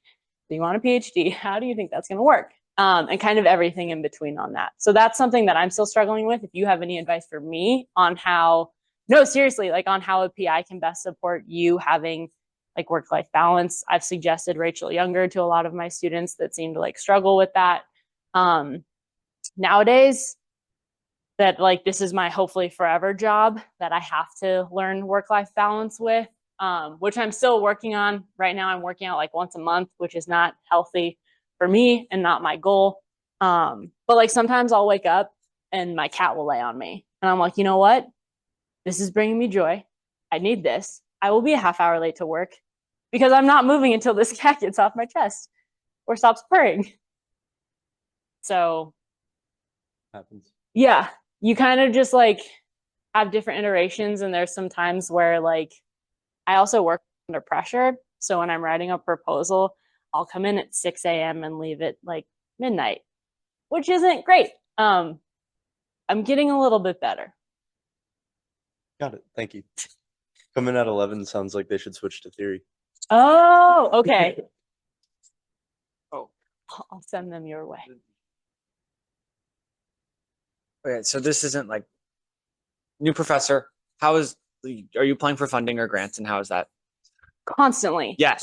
Speaker 2: do you want a PhD? How do you think that's going to work? And kind of everything in between on that. So that's something that I'm still struggling with. If you have any advice for me on how, no, seriously, like on how a PI can best support you having like work-life balance. I've suggested Rachel Younger to a lot of my students that seem to like struggle with that. Nowadays, that like this is my hopefully forever job that I have to learn work-life balance with, which I'm still working on. Right now I'm working out like once a month, which is not healthy for me and not my goal. But like sometimes I'll wake up and my cat will lay on me and I'm like, you know what? This is bringing me joy. I need this. I will be a half hour late to work because I'm not moving until this cat gets off my chest or stops purring. So
Speaker 5: Happens.
Speaker 2: yeah, you kind of just like have different iterations. And there's some times where like I also work under pressure. So when I'm writing a proposal, I'll come in at 6 a.m. and leave at like midnight, which isn't great. I'm getting a little bit better.
Speaker 5: Got it. Thank you. Coming at 11 sounds like they should switch to theory.
Speaker 2: Oh, okay. Oh, I'll send them your way.
Speaker 6: Okay, so this isn't like new professor. Are you applying for funding or grants, and how is that?
Speaker 2: Constantly.
Speaker 6: Yes.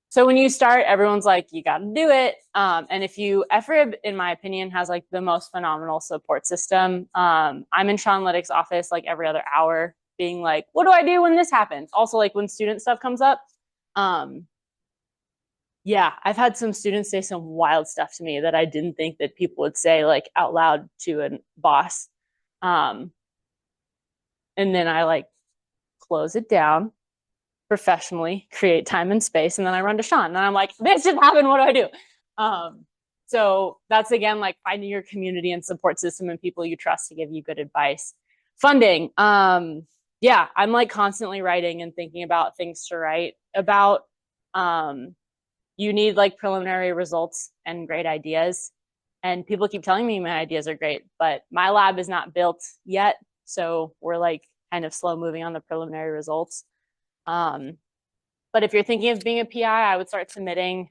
Speaker 2: So when you start, everyone's like, you got to do it. And if you, FRIB, in my opinion, has like the most phenomenal support system. I'm in Sean Liddick's office like every other hour being like, what do I do when this happens? Also like when student stuff comes up. Yeah, I've had some students say some wild stuff to me that I didn't think that people would say like out loud to a boss. And then I like close it down professionally, create time and space, and then I run to Sean and I'm like, this just happened, what do I do? So that's again like finding your community and support system and people you trust to give you good advice. Funding. Yeah, I'm like constantly writing and thinking about things to write about. You need like preliminary results and great ideas. And people keep telling me my ideas are great, but my lab is not built yet. So we're like kind of slow moving on the preliminary results. But if you're thinking of being a PI, I would start submitting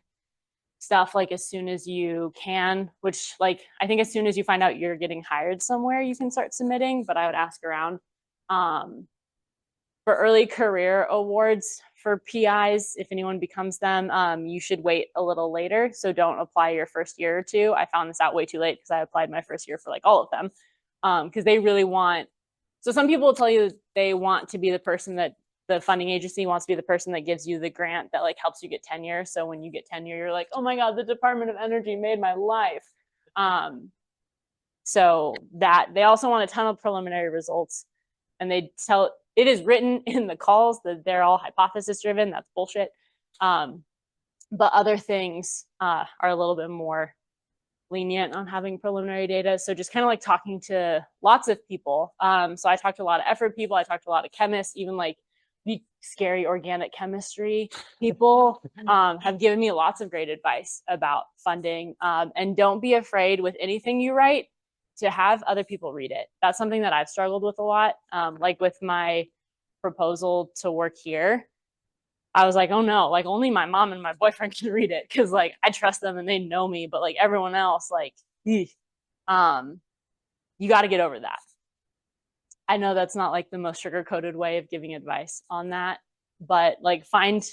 Speaker 2: stuff like as soon as you can, which like I think as soon as you find out you're getting hired somewhere, you can start submitting, but I would ask around. For early career awards for PIs, if anyone becomes them, you should wait a little later. So don't apply your first year or two. I found this out way too late because I applied my first year for like all of them because they really want. So some people will tell you they want to be the person that the funding agency wants to be the person that gives you the grant that like helps you get tenure. So when you get tenure, you're like, oh my God, the Department of Energy made my life. So that they also want a ton of preliminary results and they tell it is written in the calls that they're all hypothesis driven. That's bullshit. But other things are a little bit more lenient on having preliminary data. So just kind of like talking to lots of people. So I talked to a lot of effort people. I talked to a lot of chemists, even like the scary organic chemistry people have given me lots of great advice about funding. And don't be afraid with anything you write to have other people read it. That's something that I've struggled with a lot. Like with my proposal to work here, I was like, oh no, like only my mom and my boyfriend can read it because like I trust them and they know me, but like everyone else, like, you got to get over that. I know that's not like the most sugar-coated way of giving advice on that, but like find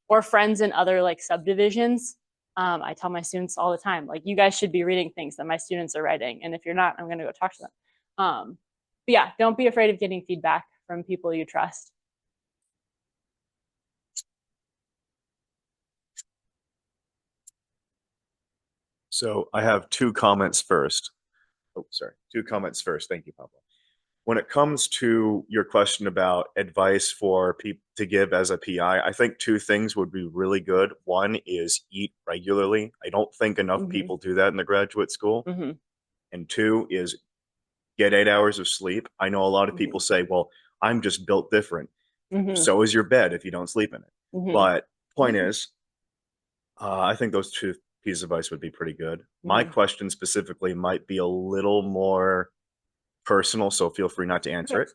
Speaker 2: or friends in other like subdivisions. I tell my students all the time, like you guys should be reading things that my students are writing. And if you're not, I'm going to go talk to them. But yeah, don't be afraid of getting feedback from people you trust.
Speaker 7: So I have two comments first. Oh, sorry. Two comments first. Thank you, Pablo. When it comes to your question about advice for people to give as a PI, I think two things would be really good. One is eat regularly. I don't think enough people do that in the graduate school. And two is get 8 hours of sleep. I know a lot of people say, well, I'm just built different. So is your bed if you don't sleep in it. But point is, I think those two pieces of advice would be pretty good. My question specifically might be a little more personal, so feel free not to answer it.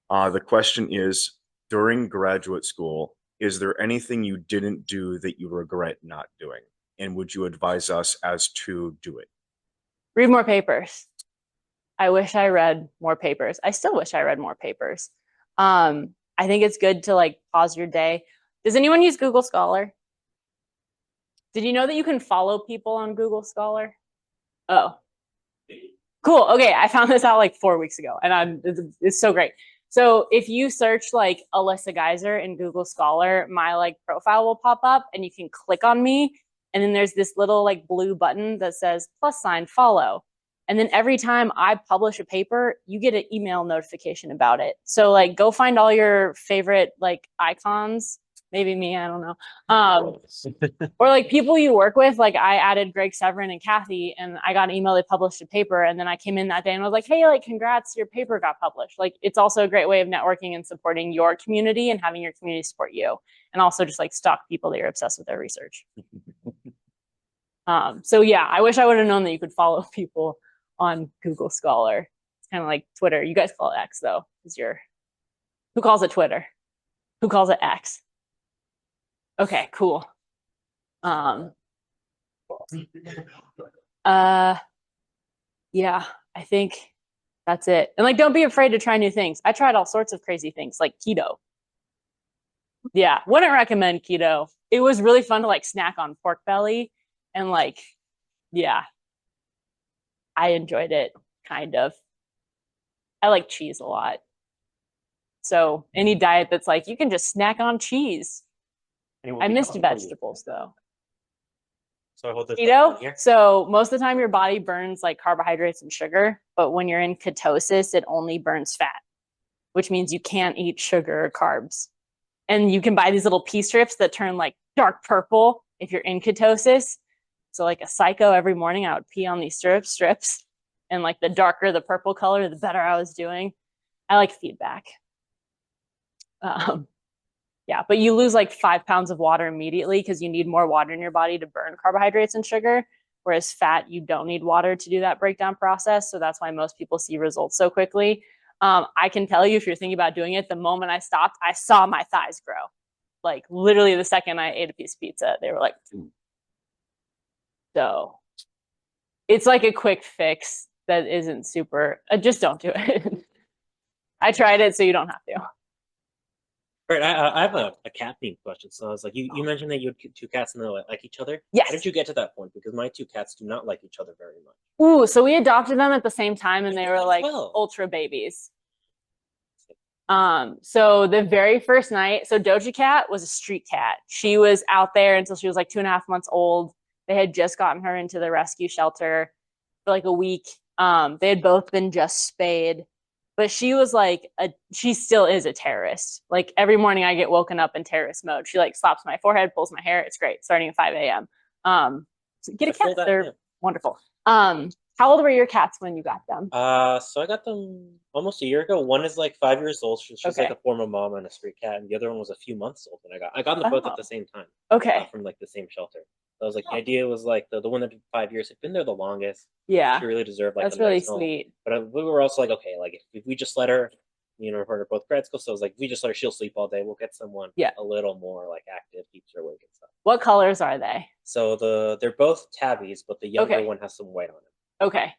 Speaker 7: The question is, during graduate school, is there anything you didn't do that you regret not doing? And would you advise us as to do it?
Speaker 2: Read more papers. I wish I read more papers. I still wish I read more papers. I think it's good to like pause your day. Does anyone use Google Scholar? Did you know that you can follow people on Google Scholar? Oh, cool. Okay, I found this out like 4 weeks ago, and it's so great. So if you search like Alyssa Gaiser in Google Scholar, my like profile will pop up, and you can click on me, and then there's this little like blue button that says +sign follow. And then every time I publish a paper, you get an email notification about it. So like go find all your favorite like icons, maybe me, I don't know. Or like people you work with, like I added Greg Severin and Kathy, and I got an email they published a paper, and then I came in that day and was like, hey, like congrats, your paper got published. Like it's also a great way of networking and supporting your community and having your community support you. And also just like stalk people that you're obsessed with their research. So yeah, I wish I would have known that you could follow people on Google Scholar. It's kind of like Twitter. You guys call it X though, because who calls it Twitter? Who calls it X? Okay, cool. Yeah, I think that's it. And like, don't be afraid to try new things. I tried all sorts of crazy things like keto. Yeah, wouldn't recommend keto. It was really fun to like snack on pork belly and like, yeah, I enjoyed it kind of. I like cheese a lot. So any diet that's like, you can just snack on cheese. I missed vegetables though.
Speaker 8: So I hold this
Speaker 2: Keto. So most of the time your body burns like carbohydrates and sugar, but when you're in ketosis, it only burns fat, which means you can't eat sugar or carbs. And you can buy these little pea strips that turn like dark purple if you're in ketosis. So like a psycho every morning, I would pee on these strips. And like the darker the purple color, the better I was doing. I like feedback. Yeah, but you lose like 5 pounds of water immediately because you need more water in your body to burn carbohydrates and sugar. Whereas fat, you don't need water to do that breakdown process. So that's why most people see results so quickly. I can tell you if you're thinking about doing it, the moment I stopped, I saw my thighs grow. Like literally the second I ate a piece of pizza, they were like, so it's like a quick fix that isn't super, just don't do it. I tried it, so you don't have to.
Speaker 8: Right, I have a cat themed question. So I was like, you mentioned that you had two cats and they like each other.
Speaker 2: Yes.
Speaker 8: How did you get to that point? Because my two cats do not like each other very much.
Speaker 2: Ooh, so we adopted them at the same time, and they were like ultra babies. So the very first night, so Doja Cat was a street cat. She was out there until she was like 2.5 months old. They had just gotten her into the rescue shelter for like a week. They had both been just spayed. But she was like, she still is a terrorist. Like every morning I get woken up in terrorist mode. She like slaps my forehead, pulls my hair. It's great. Starting at 5 a.m. So get a cat. They're wonderful. How old were your cats when you got them?
Speaker 8: So I got them almost a year ago. One is like 5 years old. She's like a former mom and a street cat. And the other one was a few months old when I got them both at the same time.
Speaker 2: Okay.
Speaker 8: From like the same shelter. So I was like, the idea was like the one that did 5 years had been there the longest.
Speaker 2: Yeah.
Speaker 8: She really deserved like
Speaker 2: that's
Speaker 8: a
Speaker 2: really
Speaker 8: nice
Speaker 2: sweet.
Speaker 8: Home. But we were also like, okay, like if we just let her, you know, her both grad school. So I was like, if we just let her, she'll sleep all day. We'll get someone a little more like active, keeps her awake and stuff.
Speaker 2: What colors are they?
Speaker 8: So they're both tabbies, but the younger one has some white on it.
Speaker 2: Okay.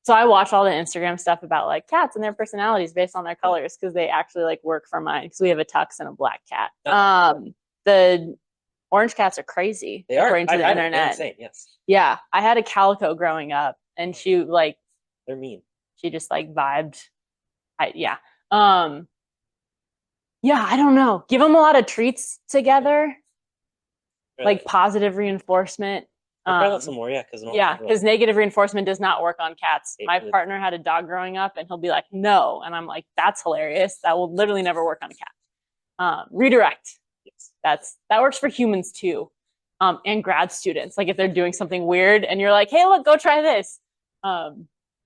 Speaker 2: So I watch all the Instagram stuff about like cats and their personalities based on their colors because they actually like work for mine because we have a tux and a black cat. The orange cats are crazy.
Speaker 8: They are
Speaker 2: according to the internet.
Speaker 8: They're insane, yes.
Speaker 2: Yeah, I had a calico growing up, and she like
Speaker 8: they're mean.
Speaker 2: She just like vibed. Yeah, I don't know. Give them a lot of treats together, like positive reinforcement.
Speaker 8: Try that some more, yeah,
Speaker 2: because negative reinforcement does not work on cats. My
Speaker 8: Really?
Speaker 2: partner had a dog growing up, and he'll be like, "No," and I'm like, "That's hilarious. That will literally never work on a cat." Redirect. Yes. That works for humans too, and grad students. Like if they're doing something weird, and you're like, "Hey, look, go try this."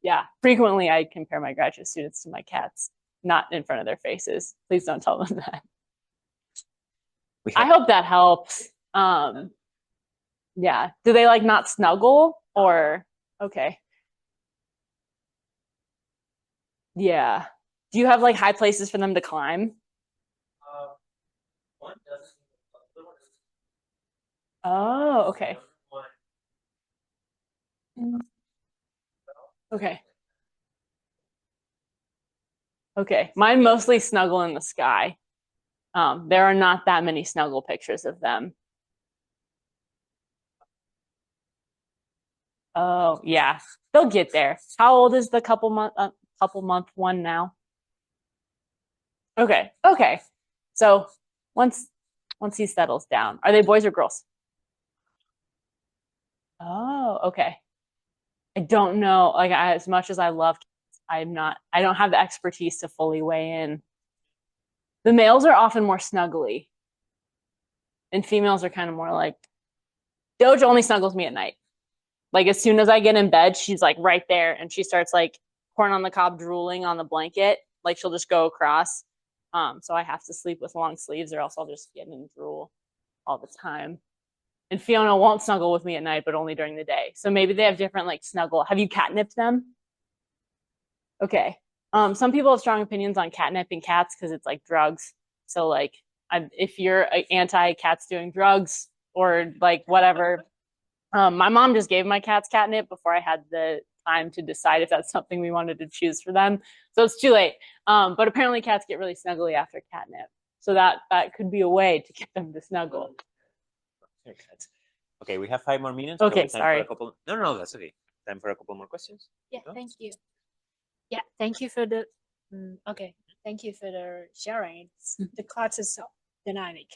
Speaker 2: Yeah, frequently I compare my graduate students to my cats, not in front of their faces. Please don't tell them that. I hope that helps. Yeah. Do they like not snuggle or okay? Yeah. Do you have like high places for them to climb?
Speaker 8: One doesn't.
Speaker 2: Oh, okay. Okay. Okay. Mine mostly snuggle in the sky. There are not that many snuggle pictures of them. Oh, yeah. They'll get there. How old is the couple month one now? Okay. Okay. So once he settles down, are they boys or girls? Oh, okay. I don't know. Like as much as I love kids, I don't have the expertise to fully weigh in. The males are often more snuggly. And females are kind of more like Doge only snuggles me at night. Like as soon as I get in bed, she's like right there and she starts like corn on the cob drooling on the blanket. Like she'll just go across. So I have to sleep with long sleeves or else I'll just get in drool all the time. And Fiona won't snuggle with me at night, but only during the day. So maybe they have different like snuggle. Have you catnipped them? Okay. Some people have strong opinions on catnipping cats because it's like drugs. So like if you're anti cats doing drugs or like whatever, my mom just gave my cats catnip before I had the time to decide if that's something we wanted to choose for them. So it's too late. But apparently cats get really snuggly after catnip. So that could be a way to get them to snuggle.
Speaker 1: Okay, we have 5 more minutes.
Speaker 2: Okay, sorry.
Speaker 1: No, that's okay. Time for a couple more questions.
Speaker 9: Yeah, thank you. Yeah, thank you for the okay. Thank you for the sharing. The class is so dynamic.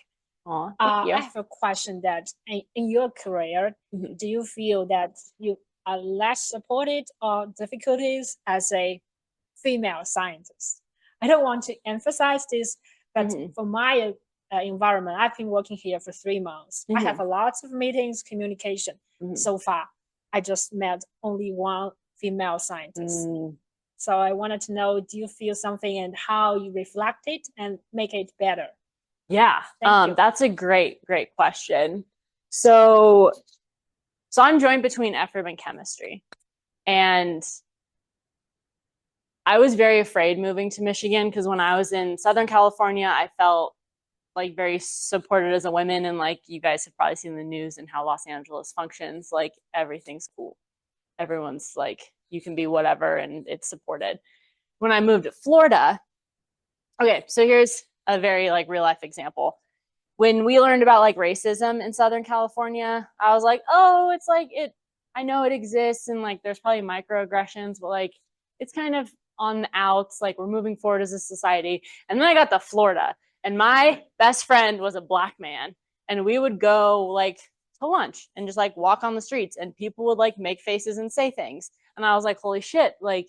Speaker 2: Thank you.
Speaker 9: I have a question that in your career, do you feel that you are less supported or difficulties as a female scientist? I don't want to emphasize this, but for my environment, I've been working here for 3 months. I have a lot of meetings, communication. So far, I just met only one female scientist. So I wanted to know, do you feel something and how you reflect it and make it better?
Speaker 2: Yeah, that's a great question. So I'm joined between EFRB and chemistry. And I was very afraid moving to Michigan because when I was in Southern California, I felt like very supported as a woman. And like you guys have probably seen the news and how Los Angeles functions, like everything's cool. Everyone's like, you can be whatever and it's supported. When I moved to Florida, okay, so here's a very like real life example. When we learned about like racism in Southern California, I was like, oh, it's like I know it exists and like there's probably microaggressions, but like it's kind of on the outs, like we're moving forward as a society. And then I got to Florida and my best friend was a Black man and we would go like to lunch and just like walk on the streets and people would like make faces and say things. And I was like, holy shit, like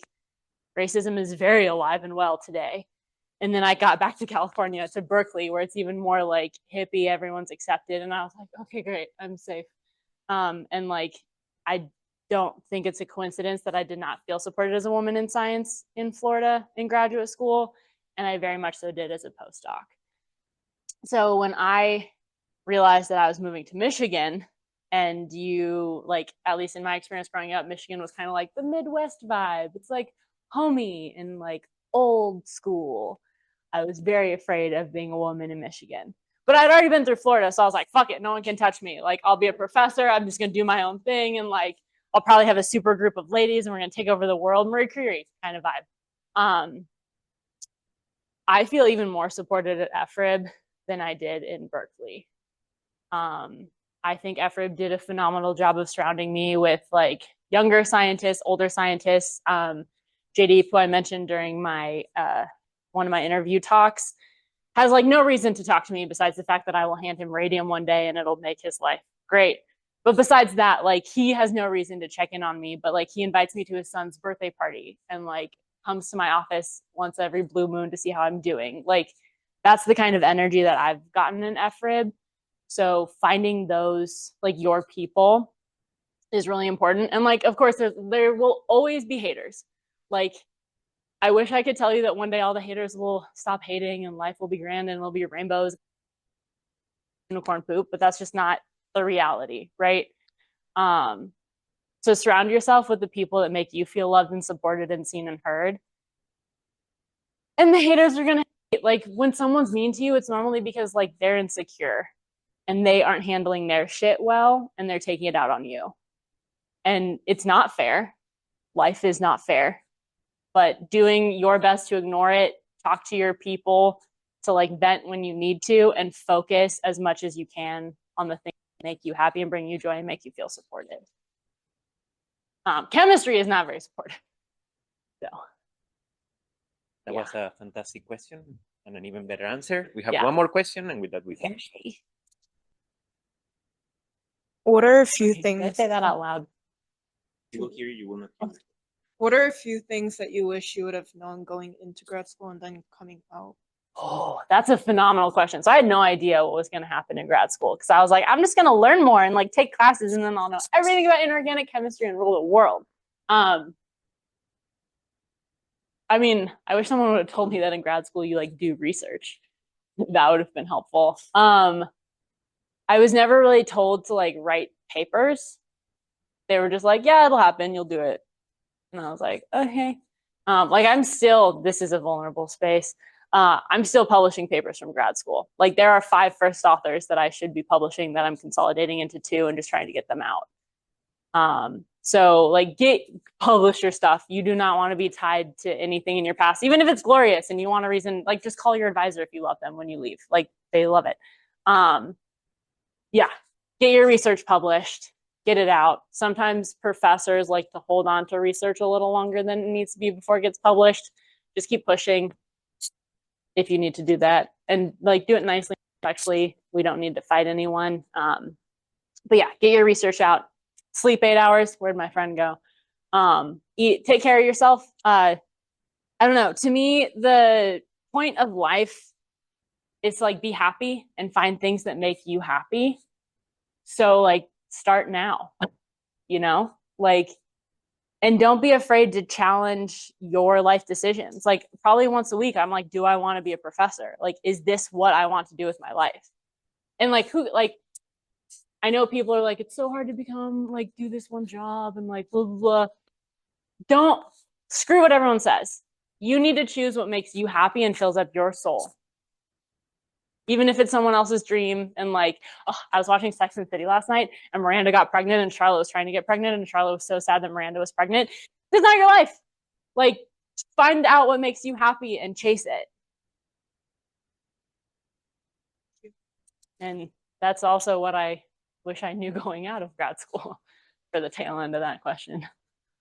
Speaker 2: racism is very alive and well today. And then I got back to California, to Berkeley, where it's even more like hippie, everyone's accepted. And I was like, okay, great, I'm safe. And like, I don't think it's a coincidence that I did not feel supported as a woman in science in Florida in graduate school. And I very much so did as a postdoc. So when I realized that I was moving to Michigan, and you like, at least in my experience growing up, Michigan was kind of like the Midwest vibe. It's like homey and like old school. I was very afraid of being a woman in Michigan. But I'd already been through Florida, so I was like, fuck it, no one can touch me. Like, I'll be a professor, I'm just gonna do my own thing, and like, I'll probably have a super group of ladies, and we're gonna take over the world, Marie Curie kind of vibe. I feel even more supported at EFRB than I did in Berkeley. I think EFRB did a phenomenal job of surrounding me with like younger scientists, older scientists. JD, who I mentioned during my one of my interview talks, has like no reason to talk to me besides the fact that I will hand him radium one day and it'll make his life great. But besides that, like he has no reason to check in on me, but like he invites me to his son's birthday party and like comes to my office once every blue moon to see how I'm doing. Like that's the kind of energy that I've gotten in FRIB. So finding those, like your people, is really important. And like, of course, there will always be haters. Like, I wish I could tell you that one day all the haters will stop hating and life will be grand and there'll be rainbows, unicorn poop, but that's just not the reality, right? So surround yourself with the people that make you feel loved and supported and seen and heard. And the haters are gonna hate. Like when someone's mean to you, it's normally because like they're insecure and they aren't handling their shit well and they're taking it out on you. And it's not fair. Life is not fair. But doing your best to ignore it, talk to your people, to like vent when you need to, and focus as much as you can on the things that make you happy and bring you joy and make you feel supported. Chemistry is not very supportive. So
Speaker 1: that was a fantastic question and an even better answer. We have
Speaker 2: Yeah.
Speaker 1: one more question, and with that we finish.
Speaker 10: What are a few
Speaker 2: Did I
Speaker 10: things?
Speaker 2: say that out loud?
Speaker 1: You will hear, you will not hear.
Speaker 10: What are a few things that you wish you would have known going into grad school and then coming out?
Speaker 2: Oh, that's a phenomenal question. So I had no idea what was going to happen in grad school because I was like, I'm just going to learn more and like take classes and then I'll know everything about inorganic chemistry and rule the world. I mean, I wish someone would have told me that in grad school you like do research. That would have been helpful. I was never really told to like write papers. They were just like, yeah, it'll happen. You'll do it. And I was like, okay. Like I'm still, this is a vulnerable space. I'm still publishing papers from grad school. Like there are 5 first authors that I should be publishing that I'm consolidating into 2 and just trying to get them out. So like publish your stuff. You do not want to be tied to anything in your past, even if it's glorious and you want a reason, like just call your advisor if you love them when you leave. Like they love it. Yeah, get your research published. Get it out. Sometimes professors like to hold on to research a little longer than it needs to be before it gets published. Just keep pushing if you need to do that. And like do it nicely. Actually, we don't need to fight anyone. But yeah, get your research out. Sleep 8 hours. Where'd my friend go? Eat, take care of yourself. I don't know. To me, the point of life is like be happy and find things that make you happy. So like start now, you know, like, and don't be afraid to challenge your life decisions. Like probably once a week, I'm like, do I want to be a professor? Like, is this what I want to do with my life? And like, like, I know people are like, it's so hard to become like, do this one job and like, blah, blah, blah. Don't screw what everyone says. You need to choose what makes you happy and fills up your soul. Even if it's someone else's dream. And like, oh, I was watching Sex and the City last night and Miranda got pregnant and Charlotte was trying to get pregnant and Charlotte was so sad that Miranda was pregnant. This is not your life. Like, find out what makes you happy and chase it. And that's also what I wish I knew going out of grad school for the tail end of that question.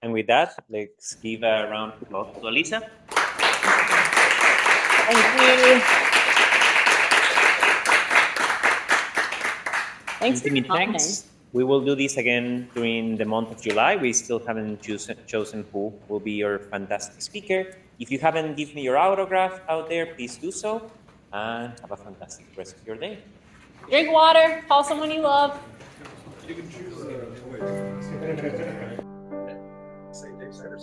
Speaker 1: And with that, let's give a round of applause to Alyssa.
Speaker 2: Thank you. Thanks for
Speaker 1: Infinite
Speaker 2: coming.
Speaker 1: thanks. We will do this again during the month of July. We still haven't chosen who will be your fantastic speaker. If you haven't given me your autograph out there, please do so. And have a fantastic rest of your day.
Speaker 2: Drink water. Call someone you love.
Speaker 3: You can choose. Say Gaiser.